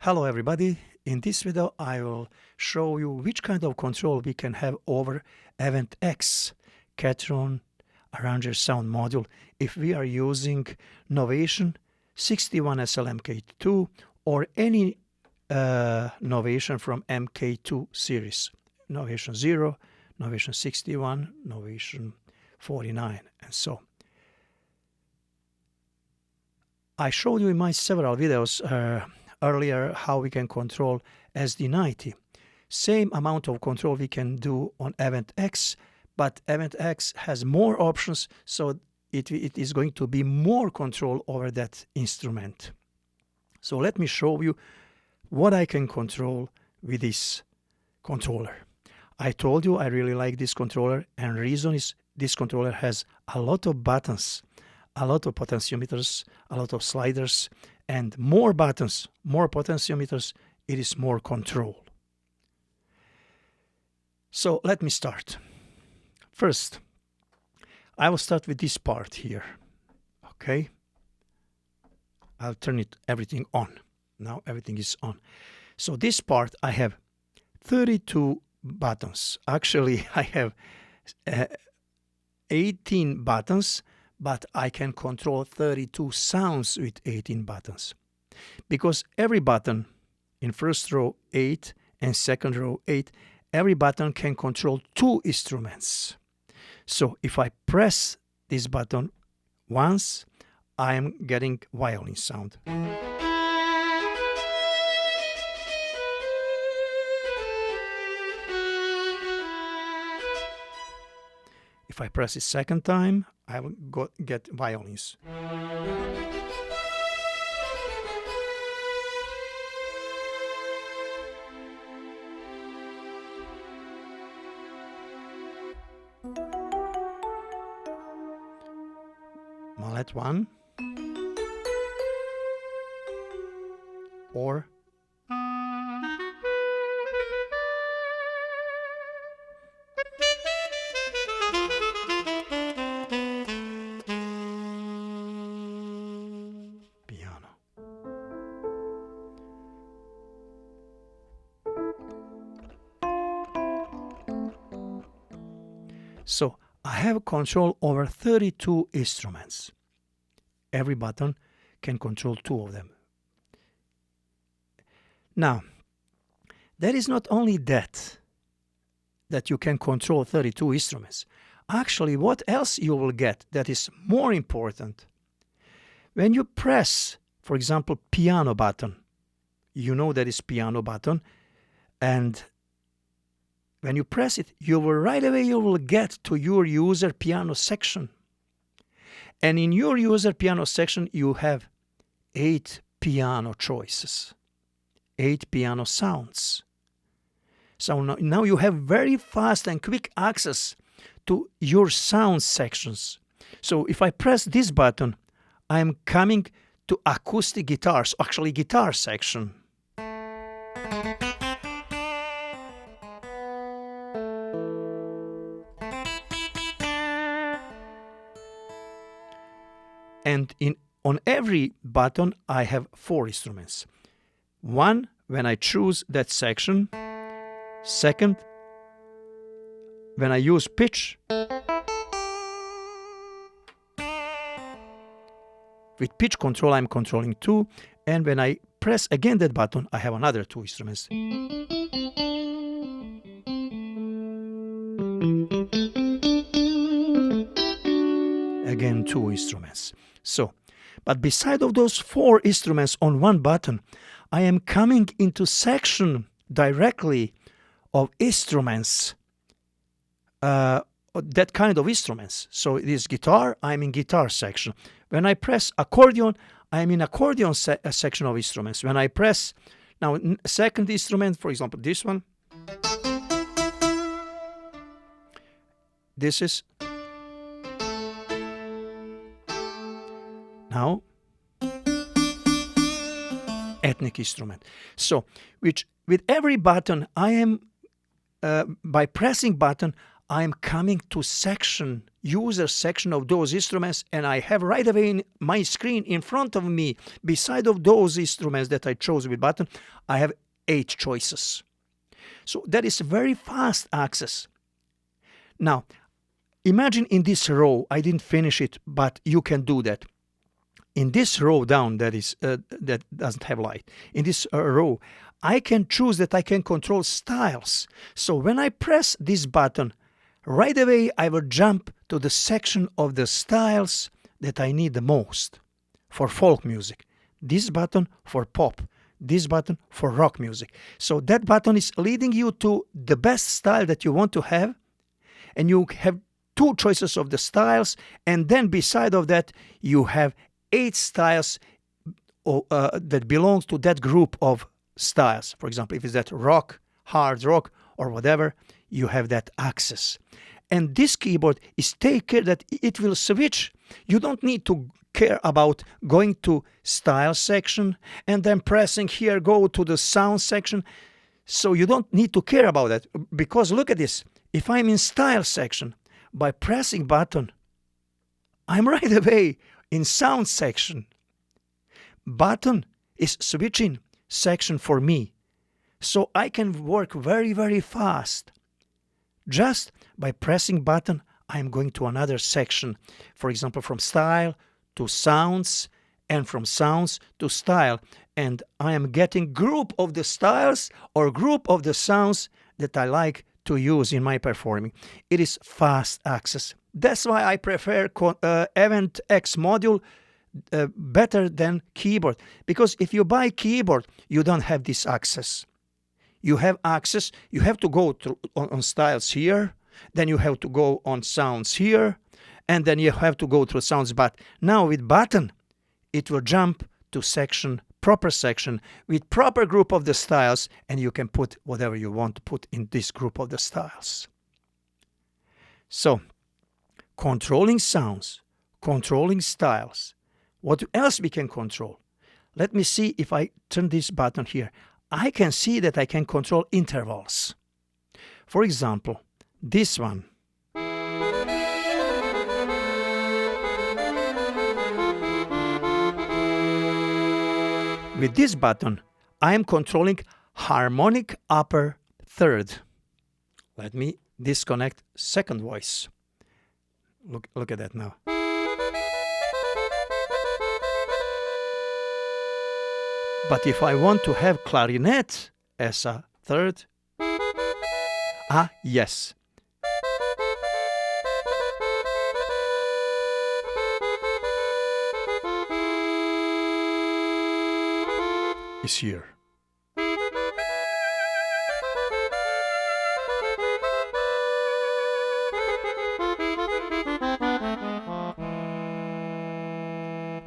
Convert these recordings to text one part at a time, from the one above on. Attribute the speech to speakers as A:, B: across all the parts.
A: Hello everybody, in this video I will show you which kind of control we can have over EventX Catron Arranger Sound Module if we are using Novation 61 SLMK2 or any Novation from MK2 series. Novation 0, Novation 61, Novation 49 and so. I showed you in my several videos earlier how we can control SD90. Same amount of control we can do on EventX, but EventX has more options, so it is going to be more control over that instrument. So let me show you what I can control with this controller. I told you I really like this controller, and the reason is this controller has a lot of buttons, a lot of potentiometers, a lot of sliders, and more buttons, more potentiometers, it is more control. So let me start. First, I will start with this part here. Okay. I'll turn everything on. Now everything is on. So this part I have 32 buttons. Actually, I have 18 buttons, but I can control 32 sounds with 18 buttons. Because every button in first row 8 and second row 8, every button can control 2 instruments. So if I press this button once, I am getting violin sound. If I press it second time, I will get violins. Mallet 1 or piano. So I have control over 32 instruments. Every button can control 2 of them. Now, there is not only that you can control 32 instruments. Actually, what else you will get that is more important? When you press, for example, piano button, you know that is piano button, and when you press it, you will right away you will get to your user piano section. And in your user piano section, you have 8 piano choices, 8 piano sounds. So now you have very fast and quick access to your sound sections. So if I press this button, I am coming to acoustic guitars, actually guitar section. And on every button, I have 4 instruments. 1, when I choose that section. Second, when I use pitch. With pitch control, I'm controlling 2. And when I press again that button, I have another 2 instruments. Again, 2 instruments. So, but beside of those 4 instruments on one button, I am coming into section directly of instruments, that kind of instruments. So it is guitar, I'm in guitar section. When I press accordion, I'm in accordion section of instruments. When I press now second instrument, for example, this one, this is now ethnic instrument. So with every button I am by pressing button I'm coming to section, user section of those instruments, and I have right away in my screen in front of me, beside of those instruments that I chose with button, I have 8 choices. So that is very fast access. Now, imagine in this row, I didn't finish it, but you can do that. In this row down that doesn't have light, in this row, I can choose that I can control styles. So when I press this button, right away I will jump to the section of the styles that I need the most for folk music. This button for pop, this button for rock music. So that button is leading you to the best style that you want to have, and you have 2 choices of the styles, and then beside of that you have 8 styles that belongs to that group of styles. For example, if it's that rock, hard rock, or whatever, you have that access. And this keyboard is take care that it will switch. You don't need to care about going to style section and then pressing here, go to the sound section. So you don't need to care about that, because look at this. If I'm in style section, by pressing button, I'm right away in sound section. Button is switching section for me, so I can work very, very fast. Just by pressing button, I'm going to another section. For example, from style to sounds, and from sounds to style. And I am getting group of the styles or group of the sounds that I like to use in my performing. It is fast access. That's why I prefer EventX module better than keyboard. Because if you buy keyboard, you don't have this access. You have access, you have to go on styles here, then you have to go on sounds here, and then you have to go through sounds. But now with button, it will jump to section, proper section, with proper group of the styles, and you can put whatever you want to put in this group of the styles. So, controlling sounds, controlling styles. What else we can control? Let me see if I turn this button here. I can see that I can control intervals. For example, this one. With this button, I am controlling harmonic upper third. Let me disconnect second voice. Look at that now. But if I want to have clarinet as a third, yes. Is here.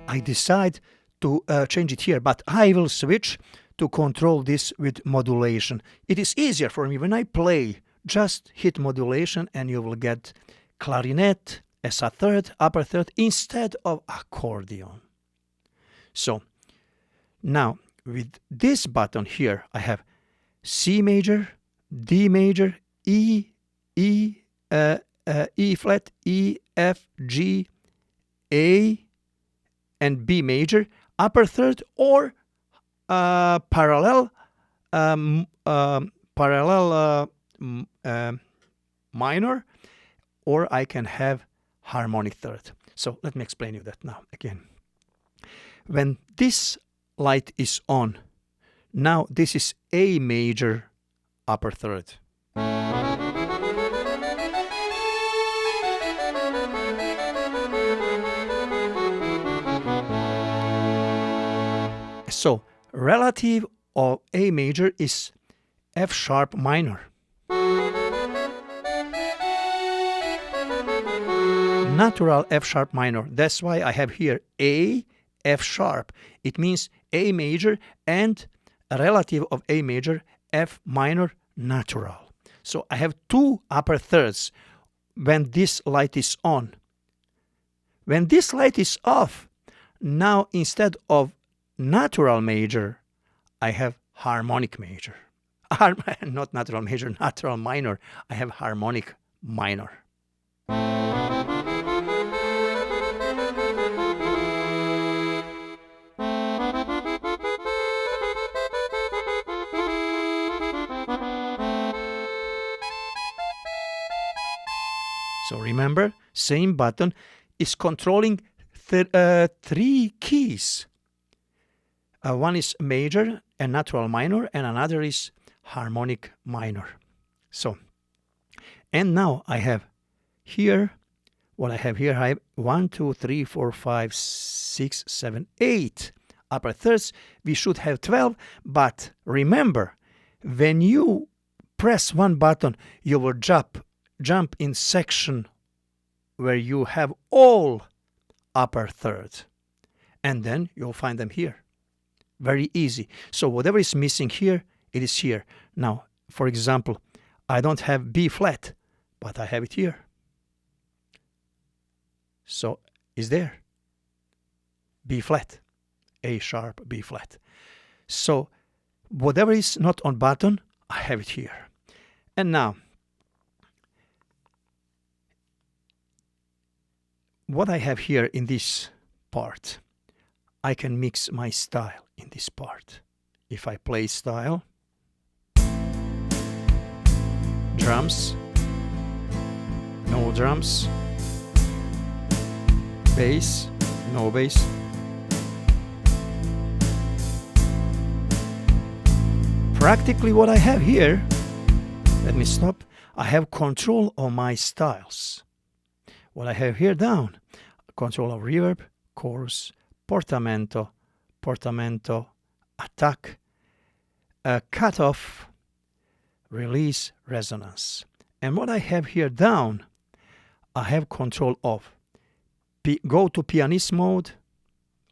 A: I decide to change it here, but I will switch to control this with modulation. It is easier for me when I play. Just hit modulation and you will get clarinet as a third, upper third, instead of accordion. So now with this button here, I have C major, D major, E flat, E, F, G, A, and B major, upper third, or parallel minor, or I can have harmonic third. So let me explain you that now again. When this light is on, now this is A major upper third. So relative of A major is F sharp minor. Natural F sharp minor. That's why I have here A, F sharp. It means A major and relative of A major, F minor natural. So I have 2 upper thirds when this light is on. When this light is off, now instead of natural major, I have harmonic major. Not natural major, natural minor. I have harmonic minor. So remember, same button is controlling three keys. One is major and natural minor, and another is harmonic minor. So, and now I have here, what I have here, I have 1, 2, 3, 4, 5, 6, 7, 8 upper thirds. We should have 12, but remember, when you press one button, you will jump in section where you have all upper thirds, and then you'll find them here. Very easy. So whatever is missing here, it is here. Now, for example, I don't have B flat, but I have it here. So is there B flat, A sharp, B flat. So whatever is not on button, I have it here. And now, what I have here in this part, I can mix my style in this part. If I play style, drums, no drums, bass, no bass, practically what I have here, let me stop, I have control of my styles. What I have here down, control of reverb, chorus, portamento, attack, cutoff, release, resonance. And what I have here down, I have control of go to pianist mode.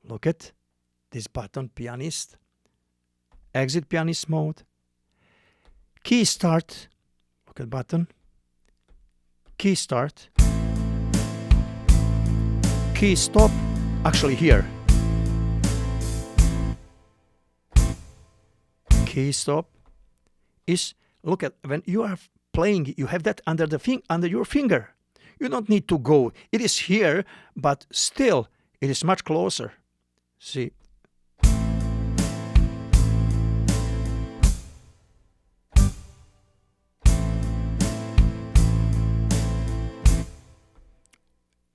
A: Look at this button, pianist. Exit pianist mode. Key start. Look at button. Key start. Key stop. Actually here. Key stop is, look at, when you are playing, you have that under your finger. You don't need to go. It is here, but still it is much closer. See.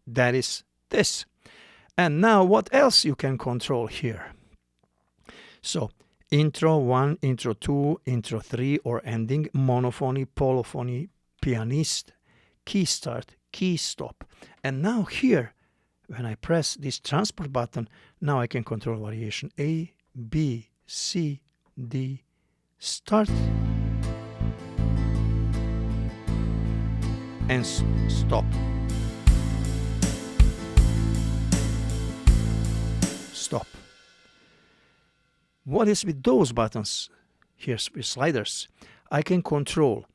A: That is this. And now what else you can control here? So intro 1, intro 2, intro 3, or ending, monophony, polyphony, pianist, key start, key stop. And now here, when I press this transport button, now I can control variation A, B, C, D, start, and stop. Stop. What is with those buttons? Here's with sliders. I can control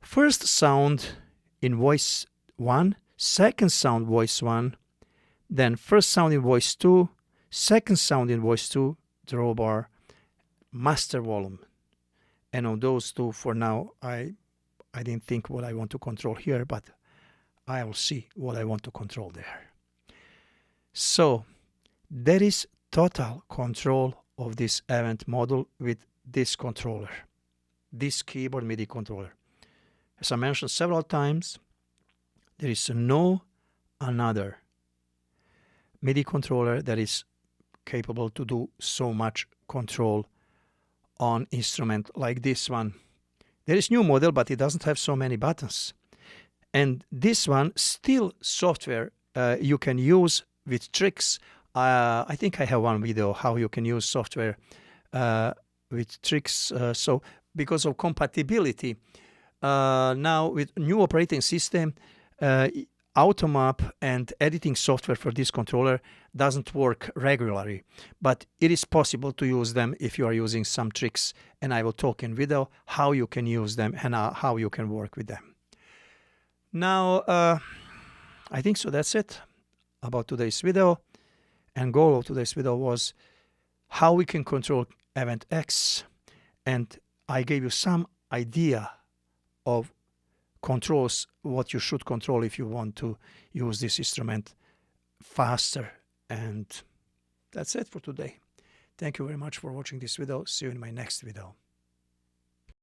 A: first sound in voice 1, second sound voice 1, then first sound in voice 2, second sound in voice 2, draw bar, master volume. And on those two, for now, I didn't think what I want to control here, but I will see what I want to control there. So there is total control of this event model with this controller, this keyboard MIDI controller. As I mentioned several times, there is no another MIDI controller that is capable to do so much control on instrument like this one. There is new model, but it doesn't have so many buttons. And this one, still software you can use with tricks. I think I have one video how you can use software with tricks. So because of compatibility, now with new operating system, Automap and editing software for this controller doesn't work regularly, but it is possible to use them if you are using some tricks, and I will talk in video how you can use them and how you can work with them. Now, I think so that's it about today's video, and goal of today's video was how we can control EventX, and I gave you some idea of controls what you should control if you want to use this instrument faster. And that's it for today. Thank you very much for watching this video. See you in my next video.